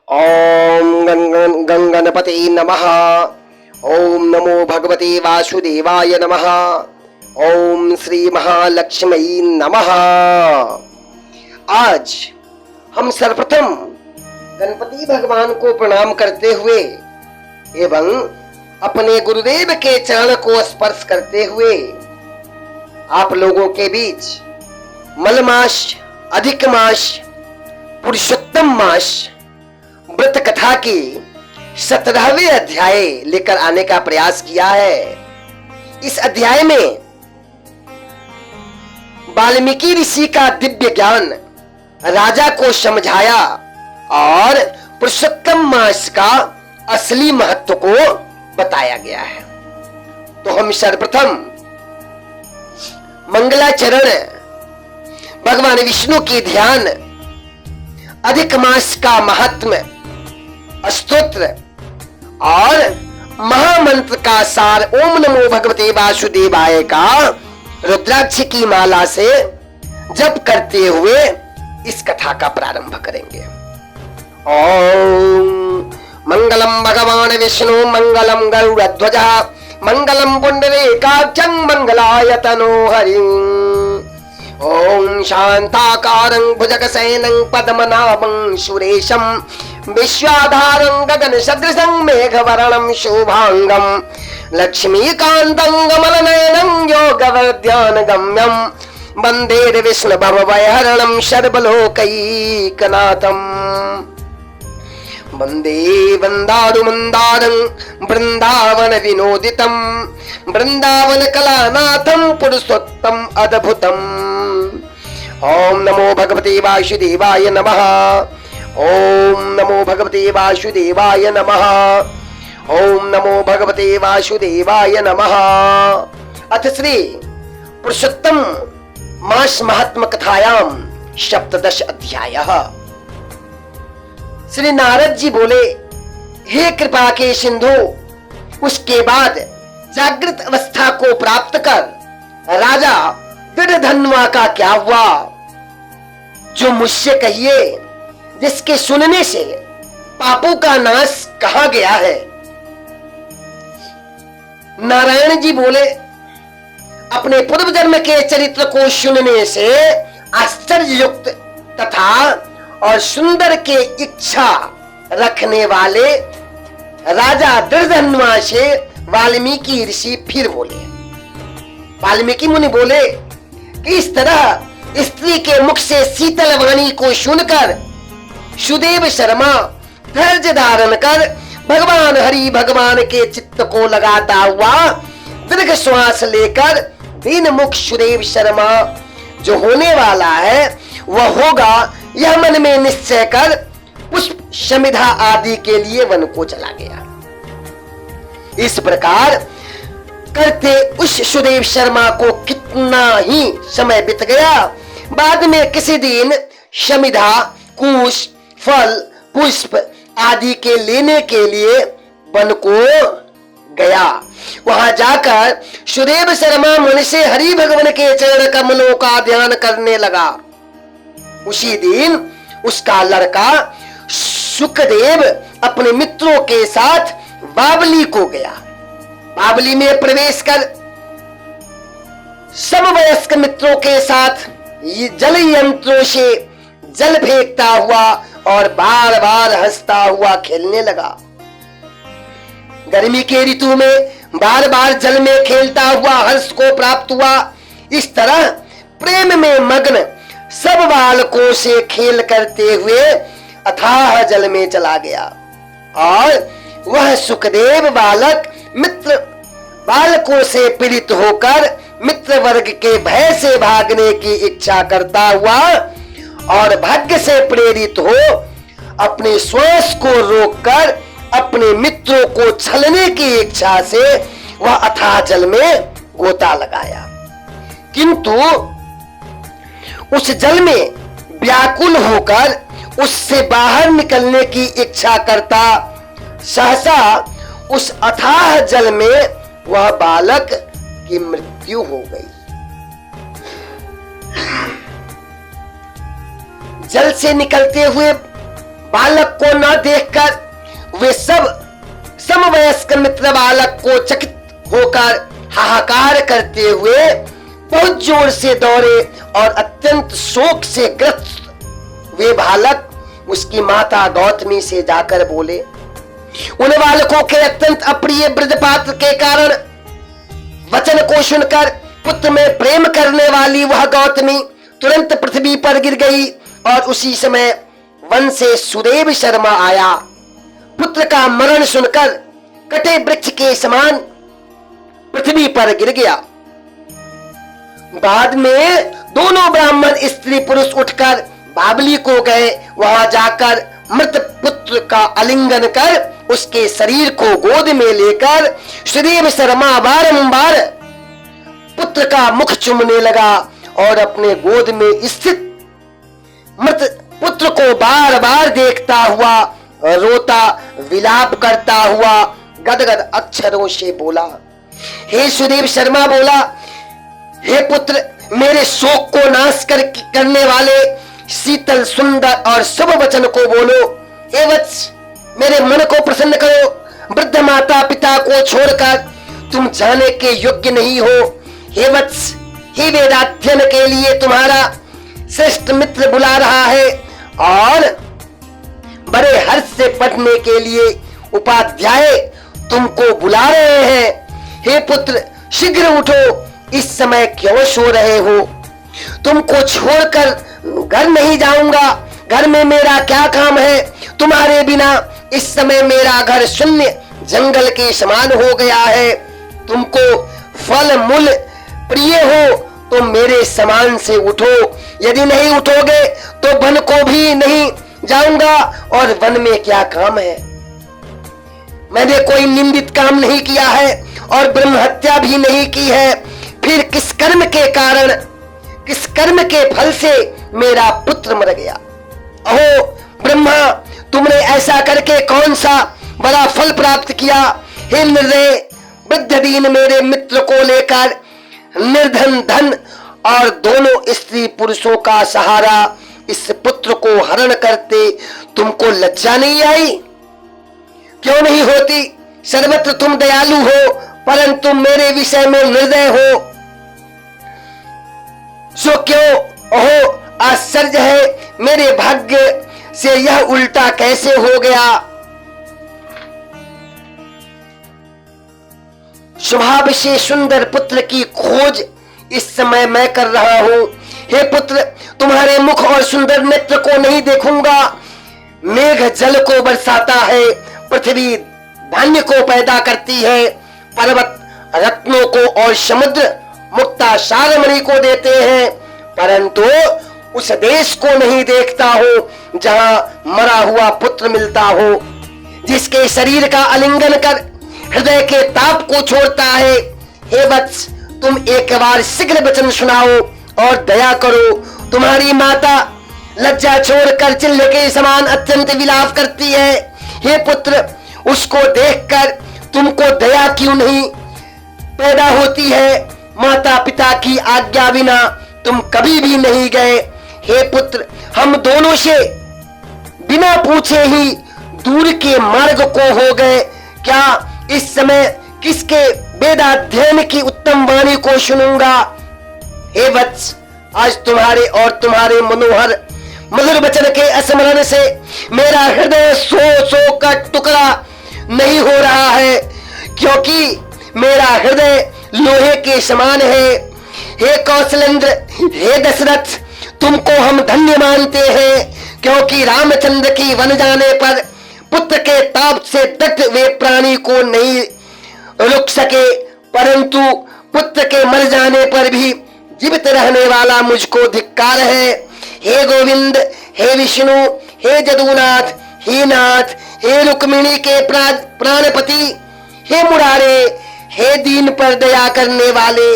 ओम गंगणपते नमः। ओम नमो भगवते वासुदेवाय नमः। ओम श्री महालक्ष्मी नमः। आज हम सर्वप्रथम गणपति भगवान को प्रणाम करते हुए एवं अपने गुरुदेव के चरण को स्पर्श करते हुए आप लोगों के बीच मलमास, अधिक मास, पुरुषोत्तम मास व्रत कथा की 17वें अध्याय लेकर आने का प्रयास किया है। इस अध्याय में वाल्मीकि ऋषि का दिव्य ज्ञान राजा को समझाया और पुरुषोत्तम मास का असली महत्व को बताया गया है। तो हम सर्वप्रथम मंगलाचरण भगवान विष्णु की ध्यान, अधिक मास का महात्म्य, स्तोत्र और महामंत्र का सार ओम नमो भगवते वासुदेवाय का रुद्राक्ष की माला से जप करते हुए इस कथा का प्रारंभ करेंगे। ओम मंगलम भगवान विष्णु मंगलम गरुड़ध्वज मंगलम पुंडरीकाक्षं मंगलायतनो हरि। ओम शांताकारं भुजगशयनं पद्मनाभं सुरेशं विश्वाधारं गगन सदृशं मेघवर्णं शोभांगं लक्ष्मीकान्तं कमलनयनं योगवर्ध्यानगम्यं वन्दे विष्णुभवभयहरणं सर्वलोकैकनाथं। वन्दे वन्दारुमन्दारं वृन्दावन विनोदितं वृन्दावन कलानाथं पुरुषोत्तम अद्भुतम्। ओम नमो भगवते वासुदेवाय नमः। ओम नमो भगवते वासुदेवाय नमः। ओम नमो भगवते वासुदेवाय नमः। अथ श्री पुरुषोत्तम मास महात्म कथायाम सप्तदश अध्यायः। श्री नारद जी बोले, हे कृपा के सिंधु, उसके बाद जागृत अवस्था को प्राप्त कर राजा दृढ़धन्वा का क्या हुआ? जो मुझसे कहिए, जिसके सुनने से पापों का नाश कहा गया है। नारायण जी बोले, अपने पूर्व जन्म के चरित्र को सुनने से आश्चर्ययुक्त तथा और सुंदर के इच्छा रखने वाले राजा दृढ़धन्वा से वाल्मीकि ऋषि फिर बोले। वाल्मीकि मुनि बोले कि इस तरह स्त्री के मुख से शीतल वाणी को सुनकर सुदेव शर्मा धैर्य धारण कर भगवान हरि भगवान के चित्त को लगाता हुआ दीर्घ श्वास लेकर दीन मुख सुदेव शर्मा जो होने वाला है वह होगा, यह मन में निश्चय कर पुष्प समिधा आदि के लिए वन को चला गया। इस प्रकार करते उस सुदेव शर्मा को कितना ही समय बीत गया। बाद में किसी दिन समिधा, कुश, फल, पुष्प आदि के लेने के लिए वन को गया। वहां जाकर सुदेव शर्मा मन से हरि भगवान के चरण कमलों का ध्यान करने लगा। उसी दिन उसका लड़का सुखदेव अपने मित्रों के साथ बावली को गया। बावली में प्रवेश कर सब वयस्क मित्रों के साथ जल यंत्रों से जल फेंकता हुआ और बार बार हंसता हुआ खेलने लगा। गर्मी के ऋतु में बार बार जल में खेलता हुआ हर्ष को प्राप्त हुआ। इस तरह प्रेम में मग्न सब बालकों से खेल करते हुए अथाह जल में चला गया और वह सुखदेव बालक मित्र बालकों से पीड़ित होकर मित्र वर्ग के भय से भागने की इच्छा करता हुआ और भाग्य से प्रेरित हो अपने श्वास को रोककर अपने मित्रों को छलने की इच्छा से वह अथाह जल में गोता लगाया। किंतु उस जल में व्याकुल होकर उससे बाहर निकलने की इच्छा करता सहसा उस अथाह जल में वह बालक की मृत्यु हो गई। जल से निकलते हुए बालक को न देखकर वे सब समवयस्क मित्र बालक को चकित होकर हाहाकार करते हुए बहुत जोर से दौड़े और अत्यंत शोक से ग्रस्त वे बालक उसकी माता गौतमी से जाकर बोले। उन बालकों के अत्यंत अप्रिय वृद्धपात के कारण वचन को सुनकर पुत्र में प्रेम करने वाली वह गौतमी तुरंत पृथ्वी पर गिर गई और उसी समय वन से सुदेव शर्मा आया। पुत्र का मरण सुनकर कटे वृक्ष के समान पृथ्वी पर गिर गया। बाद में दोनों ब्राह्मण स्त्री पुरुष उठकर बावली को गए। वहां जाकर मृत पुत्र का आलिंगन कर उसके शरीर को गोद में लेकर सुदेव शर्मा बारंबार पुत्र का मुख चूमने लगा और अपने गोद में स्थित मृत पुत्र को बार बार देखता हुआ रोता विलाप करता हुआ गदगद अक्षरों से बोला। हे सुदेव शर्मा बोला, हे पुत्र, मेरे शोक को नाश करने वाले शीतल सुंदर और शुभ वचन को बोलो। हे वत्स, मेरे मन को प्रसन्न करो। वृद्ध माता पिता को छोड़कर तुम जाने के योग्य नहीं हो। हे वत्स, हे वेदाध्ययन के लिए तुम्हारा श्रेष्ठ मित्र बुला रहा है और बड़े हर्ष से पढ़ने के लिए उपाध्याय तुमको बुला रहे हैं। हे पुत्र, शीघ्र उठो, इस समय क्यों सो रहे हो? तुमको छोड़कर घर नहीं जाऊंगा। घर में मेरा क्या काम है? तुम्हारे बिना इस समय मेरा घर शून्य जंगल के समान हो गया है। तुमको फल मूल प्रिय हो तो मेरे समान से उठो। यदि नहीं उठोगे तो वन को भी नहीं जाऊंगा। और वन में क्या काम है? मैंने कोई निंदित काम नहीं किया है और ब्रह्म हत्या भी नहीं की है। फिर किस कर्म के कारण, किस कर्म के फल से मेरा पुत्र मर गया? अहो ब्रह्मा, तुमने ऐसा करके कौन सा बड़ा फल प्राप्त किया? हे निर्दय, वृद्ध दीन मेरे मित्र को लेकर निर्धन धन और दोनों स्त्री पुरुषों का सहारा इस पुत्र को हरण करते तुमको लज्जा नहीं आई? क्यों नहीं होती? सर्वत्र तुम दयालु हो, परंतु मेरे विषय में निर्दय हो। सो क्यों? ओहो आश्चर्य है, मेरे भाग्य से यह उल्टा कैसे हो गया? स्वभाव से सुंदर पुत्र की खोज इस समय मैं कर रहा हूं। हे पुत्र, तुम्हारे मुख और सुंदर नेत्र को नहीं देखूंगा। मेघ जल को बरसाता है, पृथ्वी धान्य को पैदा करती है, पर्वत रत्नों को और समुद्र मुक्ता सारमणि को देते हैं, परंतु उस देश को नहीं देखता हो जहां मरा हुआ पुत्र मिलता हो, जिसके शरीर का आलिंगन कर हृदय के ताप को छोड़ता है। हे वत्स, तुम एक बार शीघ्र वचन सुनाओ और दया करो। तुम्हारी माता लज्जा छोड़कर चिल्ले के समान अत्यंत विलाप करती है। हे पुत्र, उसको देखकर तुमको दया क्यों नहीं पैदा होती है? माता पिता की आज्ञा बिना तुम कभी भी नहीं गए। हे पुत्र, हम दोनों से बिना पूछे ही दूर के मार्ग को हो गए। क्या इस समय किसके वेदाध्ययन की उत्तम वाणी को सुनूंगा? हे वत्स, आज तुम्हारे और तुम्हारे मनोहर मधुर वचन के स्मरण से मेरा हृदय सो का टुकड़ा नहीं हो रहा है, क्योंकि मेरा हृदय लोहे के समान है। हे कौशलेंद्र, हे दशरथ, तुमको हम धन्य मानते हैं, क्योंकि रामचंद्र की वन जाने पर पुत्र के ताप से दग्ध वे प्राणी को नहीं रुक सके, परंतु पुत्र के मर जाने पर भी जीवित रहने वाला मुझको धिक्कार है। हे गोविंद, हे विष्णु, हे जदुनाथ, हे नाथ, हे रुक्मिणी के प्राणपति, हे मुरारे, हे दीन पर दया करने वाले,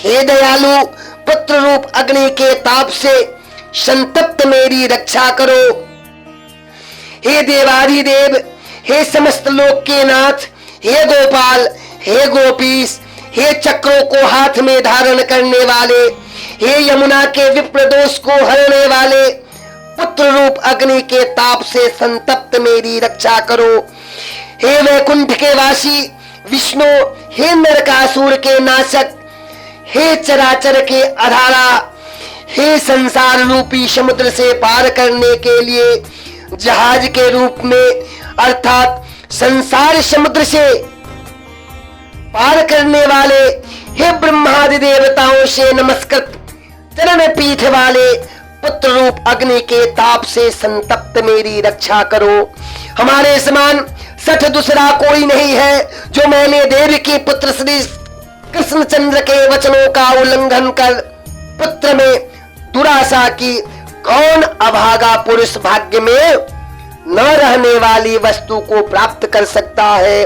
हे दयालु, पुत्र रूप अग्नि के ताप से संतप्त मेरी रक्षा करो। हे देवाधिदेव, हे समस्त लोक के नाथ, हे गोपाल, हे गोपीश, हे चक्रों को हाथ में धारण करने वाले, हे यमुना के विप्र दोष को हरने वाले, पुत्र रूप अग्नि के ताप से संतप्त मेरी रक्षा करो। हे वैकुंठ के वासी विष्णु, हे नरकासुर के नाशक, हे चराचर के आधारा, हे संसार रूपी समुद्र से पार करने के लिए जहाज के रूप में अर्थात संसार समुद्र से पार करने वाले, हे ब्रह्मादि देवताओं से नमस्कृत चरण पीठ वाले पुत्र रूप अग्नि के ताप से संतप्त मेरी रक्षा करो। हमारे समान सठ दूसरा कोई नहीं है जो मैंने देव के पुत्र श्री कृष्णचंद्र के वचनों का उल्लंघन कर पुत्र में दुराशा की। कौन अभागा पुरुष भाग्य में न रहने वाली वस्तु को प्राप्त कर सकता है।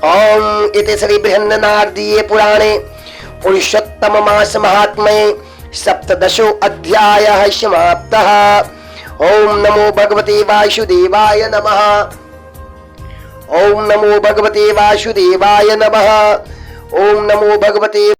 ओम इति श्री बृहन्नारदीये पुराणे पुरुषोत्तम मास महात्म्ये सप्तदशो अध्यायः समाप्तः। ओम नमो भगवते वासुदेवाय नमः। ओम नमो भगवते वासुदेवाय नमः। ओम नमो भगवते